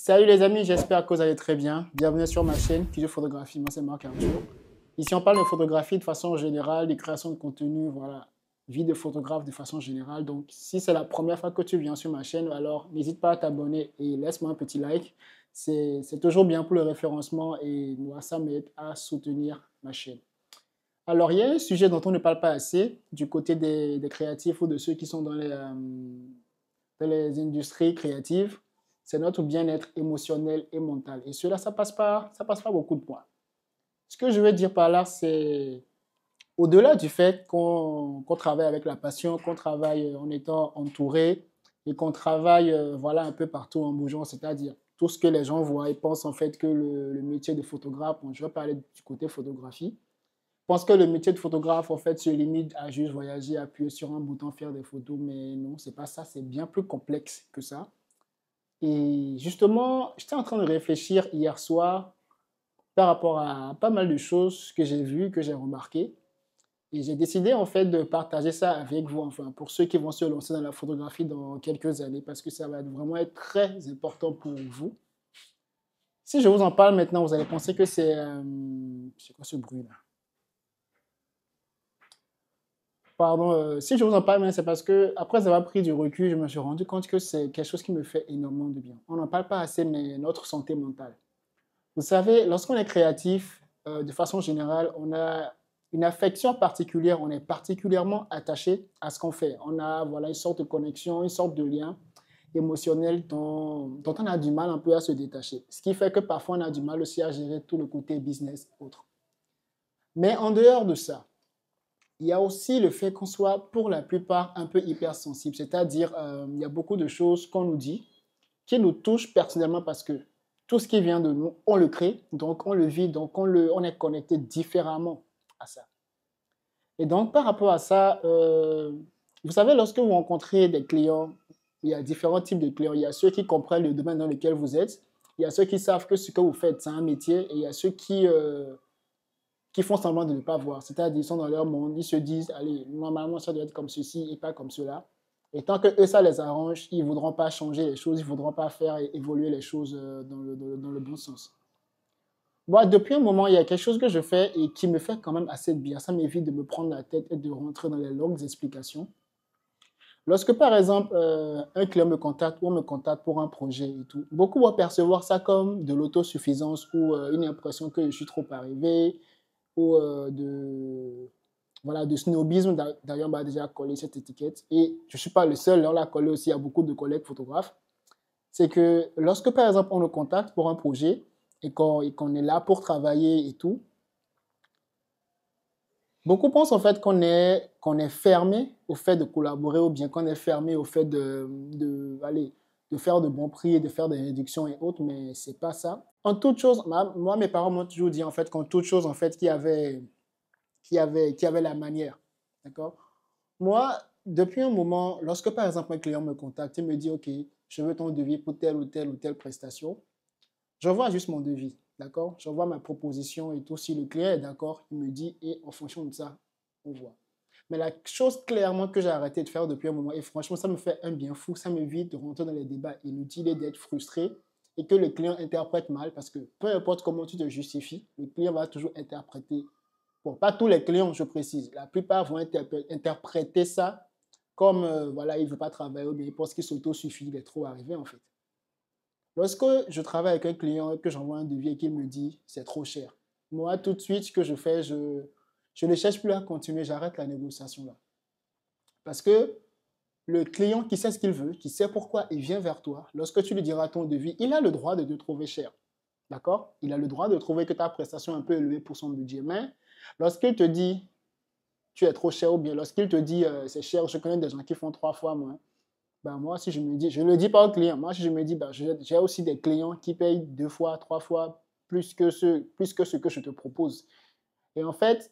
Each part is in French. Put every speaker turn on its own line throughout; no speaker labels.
Salut les amis, j'espère que vous allez très bien. Bienvenue sur ma chaîne Studio Photographie. Moi, c'est Marc Arthur. Ici, on parle de photographie de façon générale, de création de contenu, voilà, vie de photographe de façon générale. Donc, si c'est la première fois que tu viens sur ma chaîne, alors n'hésite pas à t'abonner et laisse-moi un petit like. C'est toujours bien pour le référencement et moi, ça m'aide à soutenir ma chaîne. Alors, il y a un sujet dont on ne parle pas assez du côté des créatifs ou de ceux qui sont dans les industries créatives, c'est notre bien-être émotionnel et mental. Et cela, ça passe pas beaucoup de points. Ce que je veux dire par là, c'est au-delà du fait qu'on travaille avec la passion, qu'on travaille en étant entouré et qu'on travaille voilà, un peu partout en bougeant, c'est-à-dire tout ce que les gens voient et pensent en fait que le métier de photographe, bon, je vais parler du côté photographie, pensent que le métier de photographe en fait se limite à juste voyager, appuyer sur un bouton, faire des photos, mais non, c'est pas ça, c'est bien plus complexe que ça. Et justement, j'étais en train de réfléchir hier soir par rapport à pas mal de choses que j'ai vues, que j'ai remarquées. Et j'ai décidé en fait de partager ça avec vous, enfin, pour ceux qui vont se lancer dans la photographie dans quelques années, parce que ça va vraiment être très important pour vous. Si je vous en parle maintenant, vous allez penser que c'est quoi ce bruit-là? Pardon, si je vous en parle maintenant, c'est parce que après avoir pris du recul, je me suis rendu compte que c'est quelque chose qui me fait énormément de bien. On n'en parle pas assez, mais notre santé mentale. Vous savez, lorsqu'on est créatif, de façon générale, on a une affection particulière, on est particulièrement attaché à ce qu'on fait. On a voilà, une sorte de connexion, une sorte de lien émotionnel dont on a du mal un peu à se détacher. Ce qui fait que parfois on a du mal aussi à gérer tout le côté business et autres. Mais en dehors de ça, il y a aussi le fait qu'on soit pour la plupart un peu hypersensible, c'est-à-dire il y a beaucoup de choses qu'on nous dit qui nous touchent personnellement parce que tout ce qui vient de nous, on le crée, donc on le vit, donc on est connecté différemment à ça. Et donc par rapport à ça, vous savez, lorsque vous rencontrez des clients, il y a différents types de clients. Il y a ceux qui comprennent le domaine dans lequel vous êtes, il y a ceux qui savent que ce que vous faites, c'est un métier, et il y a ceux qui font semblant de ne pas voir. C'est-à-dire, ils sont dans leur monde, ils se disent, allez, normalement, ça doit être comme ceci et pas comme cela. Et tant que eux, ça les arrange, ils ne voudront pas changer les choses, ils ne voudront pas faire évoluer les choses dans le bon sens. Moi, depuis un moment, il y a quelque chose que je fais et qui me fait quand même assez de bien. Ça m'évite de me prendre la tête et de rentrer dans les longues explications. Lorsque, par exemple, un client me contacte ou on me contacte pour un projet et tout, beaucoup vont percevoir ça comme de l'autosuffisance ou une impression que je suis trop arrivé, ou voilà, de snobisme. D'ailleurs, on m'a déjà collé cette étiquette. Et je ne suis pas le seul, on l'a collé aussi à beaucoup de collègues photographes. C'est que lorsque, par exemple, on nous contacte pour un projet et qu'on est là pour travailler et tout, beaucoup pensent en fait qu'on est fermé au fait de collaborer ou bien qu'on est fermé au fait allez, de faire de bons prix et de faire des réductions et autres, mais c'est pas ça. En toute chose, moi, mes parents m'ont toujours dit en fait qu'en toute chose, en fait, qui avait la manière. D'accord? Moi, depuis un moment, lorsque par exemple un client me contacte et me dit, OK, je veux ton devis pour telle ou telle ou telle prestation, j'envoie juste mon devis. D'accord? J'envoie ma proposition et tout. Si le client est d'accord, il me dit, et en fonction de ça, on voit. Mais la chose clairement que j'ai arrêté de faire depuis un moment, et franchement, ça me fait un bien fou, ça m'évite de rentrer dans les débats inutiles et d'être frustré et que le client interprète mal parce que peu importe comment tu te justifies, le client va toujours interpréter. Bon, pas tous les clients, je précise. La plupart vont interpréter ça comme, voilà, il ne veut pas travailler ou bien il pense qu'il s'auto-suffit, il est trop arrivé en fait. Lorsque je travaille avec un client, que j'envoie un devis et qu'il me dit c'est trop cher, moi, tout de suite, ce que je fais, je ne cherche plus à continuer, j'arrête la négociation là. Parce que le client qui sait ce qu'il veut, qui sait pourquoi il vient vers toi, lorsque tu lui diras ton devis, il a le droit de te trouver cher. D'accord? Il a le droit de trouver que ta prestation est un peu élevée pour son budget. Mais lorsqu'il te dit tu es trop cher ou bien lorsqu'il te dit c'est cher, je connais des gens qui font 3 fois moins. Ben moi, si je me dis, je ne le dis pas aux clients, moi, si je me dis, ben, j'ai aussi des clients qui payent 2 fois, 3 fois plus que ce que je te propose. Et en fait,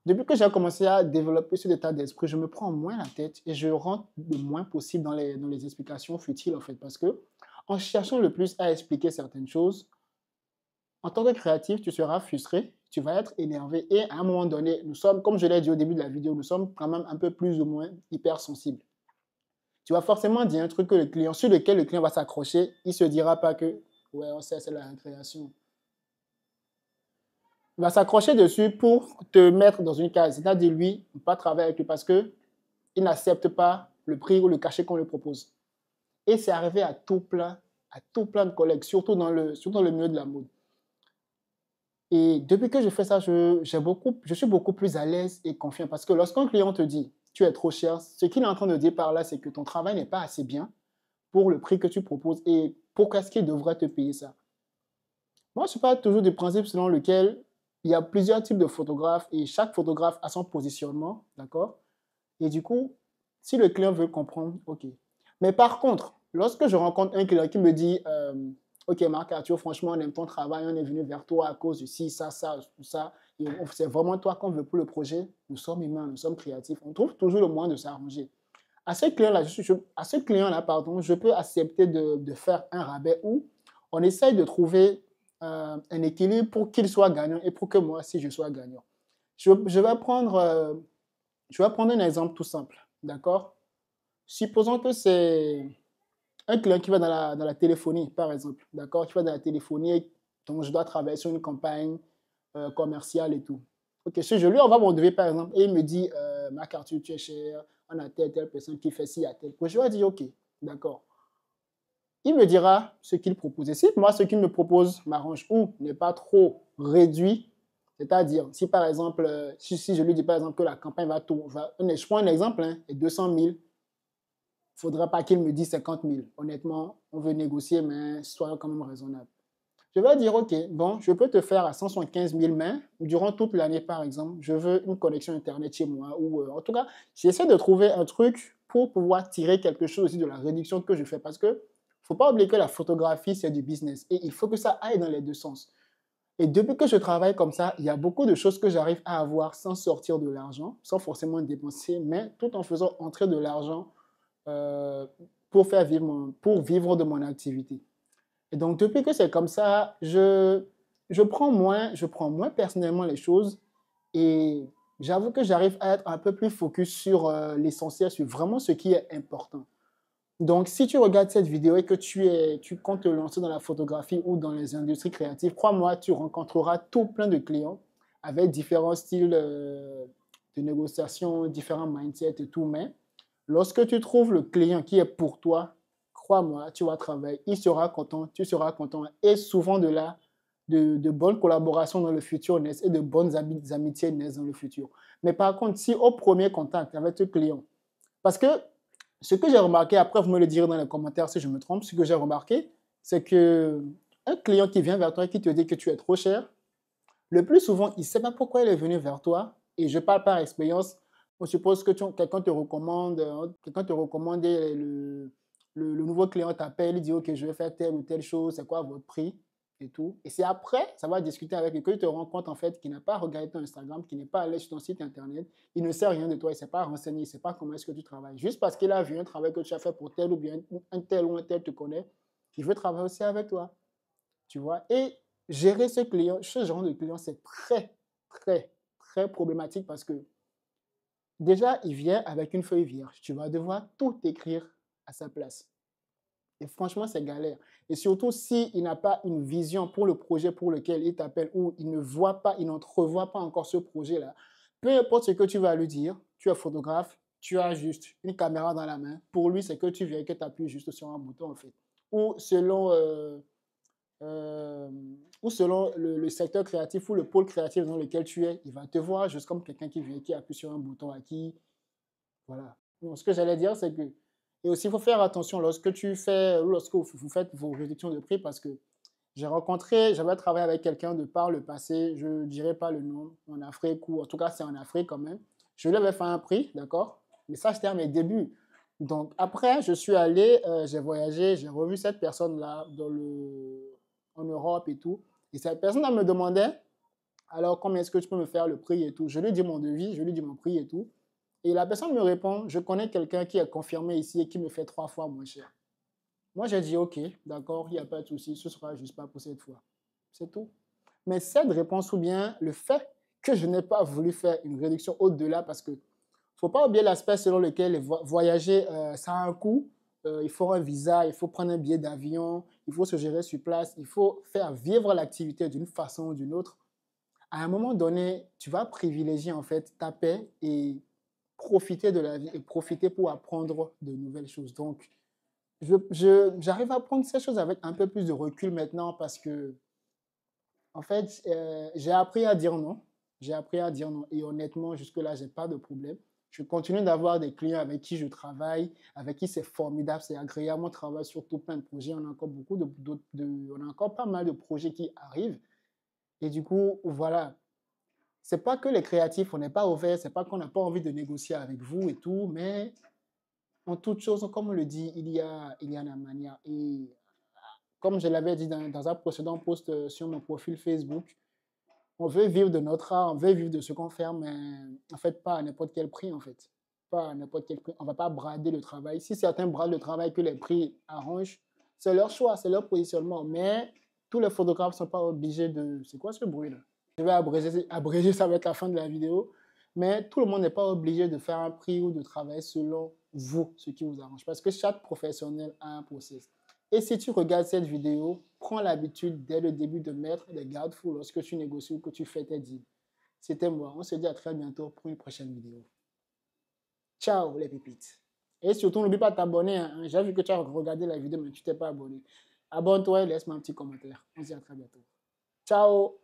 depuis que j'ai commencé à développer cet état d'esprit, je me prends moins la tête et je rentre le moins possible dans les explications futiles, en fait, parce que en cherchant le plus à expliquer certaines choses, en tant que créatif, tu seras frustré, tu vas être énervé et à un moment donné, nous sommes, comme je l'ai dit au début de la vidéo, nous sommes quand même un peu plus ou moins hypersensibles. Tu vas forcément dire un truc que le client, sur lequel le client va s'accrocher, il ne se dira pas que Ouais, on sait, c'est la récréation. Il va s'accrocher dessus pour te mettre dans une case. C'est-à-dire, lui, ne pas travailler avec lui parce qu'il n'accepte pas le prix ou le cachet qu'on lui propose. Et c'est arrivé à tout plein de collègues, surtout dans le milieu de la mode. Et depuis que je fais ça, je suis beaucoup plus à l'aise et confiant parce que lorsqu'un client te dit tu es trop cher, ce qu'il est en train de dire par là, c'est que ton travail n'est pas assez bien pour le prix que tu proposes et pourquoi est-ce qu'il devrait te payer ça. Moi, je parle toujours du principe selon lequel il y a plusieurs types de photographes et chaque photographe a son positionnement, d'accord? Et du coup, si le client veut comprendre, ok. Mais par contre, lorsque je rencontre un client qui me dit, ok Marc-Arthur, franchement, on aime ton travail, on est venu vers toi à cause de ci, ça, tout ça, et c'est vraiment toi qu'on veut pour le projet, nous sommes humains, nous sommes créatifs, on trouve toujours le moyen de s'arranger. À ce client-là, pardon, je peux accepter de faire un rabais où on essaye de trouver un équilibre pour qu'il soit gagnant et pour que moi aussi je sois gagnant. Je vais prendre un exemple tout simple, d'accord? Supposons que c'est un client qui va dans la téléphonie, par exemple, d'accord? Qui va dans la téléphonie, donc je dois travailler sur une campagne commerciale et tout. Ok, si je lui envoie mon devis, par exemple, et il me dit, Marc-Arthur, tu es cher, on a telle personne qui fait ci, à tel point, je vais dire, ok, d'accord. Il me dira ce qu'il propose. Et si moi, ce qu'il me propose m'arrange ou n'est pas trop réduit, c'est-à-dire, si par exemple, si je lui dis par exemple que la campagne je prends un exemple, hein, et 200 000, il ne faudra pas qu'il me dise 50 000. Honnêtement, on veut négocier, mais soyons quand même raisonnables. Je vais dire, OK, bon, je peux te faire à 175 000, mais durant toute l'année, par exemple, je veux une connexion Internet chez moi. Ou en tout cas, j'essaie de trouver un truc pour pouvoir tirer quelque chose aussi de la réduction que je fais. Parce que ne faut pas oublier que la photographie, c'est du business. Et il faut que ça aille dans les deux sens. Et depuis que je travaille comme ça, il y a beaucoup de choses que j'arrive à avoir sans sortir de l'argent, sans forcément dépenser, mais tout en faisant entrer de l'argent euh, pour vivre de mon activité. Et donc, depuis que c'est comme ça, je prends moins personnellement les choses et j'avoue que j'arrive à être un peu plus focus sur l'essentiel, sur vraiment ce qui est important. Donc, si tu regardes cette vidéo et que tu comptes te lancer dans la photographie ou dans les industries créatives, crois-moi, tu rencontreras tout plein de clients avec différents styles de négociation, différents mindsets et tout. Mais lorsque tu trouves le client qui est pour toi, crois-moi, tu vas travailler, il sera content, tu seras content. Et souvent de là, de bonnes collaborations dans le futur naissent et de bonnes amitiés naissent dans le futur. Mais par contre, si au premier contact avec le client, parce que ce que j'ai remarqué, après vous me le direz dans les commentaires si je me trompe, ce que j'ai remarqué, c'est que un client qui vient vers toi et qui te dit que tu es trop cher, le plus souvent, il ne sait pas pourquoi il est venu vers toi. Et je parle par expérience. On suppose que quelqu'un te recommande et le nouveau client t'appelle, il dit, OK, je vais faire telle ou telle chose, c'est quoi votre prix et tout. Et c'est après, ça va discuter avec lui, que tu te rends compte en fait qu'il n'a pas regardé ton Instagram, qu'il n'est pas allé sur ton site internet, il ne sait rien de toi, il ne s'est pas renseigné, il ne sait pas comment est-ce que tu travailles. Juste parce qu'il a vu un travail que tu as fait pour tel ou bien un tel ou un tel te connaît, il veut travailler aussi avec toi. Tu vois? Et gérer ce genre de client, c'est très, très, très problématique parce que déjà, il vient avec une feuille vierge. Tu vas devoir tout écrire à sa place. Et franchement, c'est galère. Et surtout, s'il n'a pas une vision pour le projet pour lequel il t'appelle ou il ne voit pas, il n'entrevoit pas encore ce projet-là, peu importe ce que tu vas lui dire, tu es photographe, tu as juste une caméra dans la main. Pour lui, c'est que tu viens et que tu appuies juste sur un bouton, en fait. Ou euh, selon le secteur créatif ou le pôle créatif dans lequel tu es, il va te voir juste comme quelqu'un qui vient, qui appuie sur un bouton à qui, voilà. Donc, ce que j'allais dire, c'est que, et aussi, il faut faire attention lorsque vous faites vos réductions de prix parce que j'avais travaillé avec quelqu'un de par le passé, je ne dirais pas le nom, en Afrique, ou en tout cas, c'est en Afrique quand même. Je lui avais fait un prix, d'accord? Mais ça, c'était à mes débuts. Donc, après, je suis allé, j'ai voyagé, j'ai revu cette personne-là en Europe et tout. Et cette personne, elle me demandait, alors, combien est-ce que tu peux me faire le prix et tout? Je lui dis mon devis, je lui dis mon prix et tout. Et la personne me répond, je connais quelqu'un qui est confirmé ici et qui me fait 3 fois moins cher. Moi, j'ai dit, OK, d'accord, il n'y a pas de souci, ce sera juste pas pour cette fois. C'est tout. Mais cette réponse ou bien le fait que je n'ai pas voulu faire une réduction au-delà parce que faut pas oublier l'aspect selon lequel voyager, ça a un coût. il faut un visa, il faut prendre un billet d'avion, il faut se gérer sur place, il faut faire vivre l'activité d'une façon ou d'une autre. À un moment donné, tu vas privilégier en fait ta paix et profiter de la vie et profiter pour apprendre de nouvelles choses. Donc, j'arrive à prendre ces choses avec un peu plus de recul maintenant parce que, en fait, j'ai appris à dire non. J'ai appris à dire non. Et honnêtement, jusque-là, j'ai pas de problème. Je continue d'avoir des clients avec qui je travaille, avec qui c'est formidable, c'est agréable. On travaille sur tout plein de projets. On a encore on a encore pas mal de projets qui arrivent. Et du coup, voilà. C'est pas que les créatifs, on n'est pas ouvert, c'est pas qu'on n'a pas envie de négocier avec vous et tout, mais en toute chose, comme on le dit, il y a la manière. Et comme je l'avais dit dans un précédent post sur mon profil Facebook, on veut vivre de notre art, on veut vivre de ce qu'on fait, mais en fait, pas à n'importe quel prix, en fait. Pas à n'importe quel prix. On ne va pas brader le travail. Si certains bradent le travail que les prix arrangent, c'est leur choix, c'est leur positionnement. Mais tous les photographes ne sont pas obligés de... C'est quoi ce bruit-là? Je vais abréger, ça va être la fin de la vidéo. Mais tout le monde n'est pas obligé de faire un prix ou de travailler selon vous, ce qui vous arrange. Parce que chaque professionnel a un process. Et si tu regardes cette vidéo, prends l'habitude dès le début de mettre des garde-fous lorsque tu négocies ou que tu fais tes deals. C'était moi. On se dit à très bientôt pour une prochaine vidéo. Ciao les pépites. Et surtout, n'oublie pas de t'abonner. Hein. J'ai vu que tu as regardé la vidéo, mais tu t'es pas abonné. Abonne-toi et laisse-moi un petit commentaire. On se dit à très bientôt. Ciao.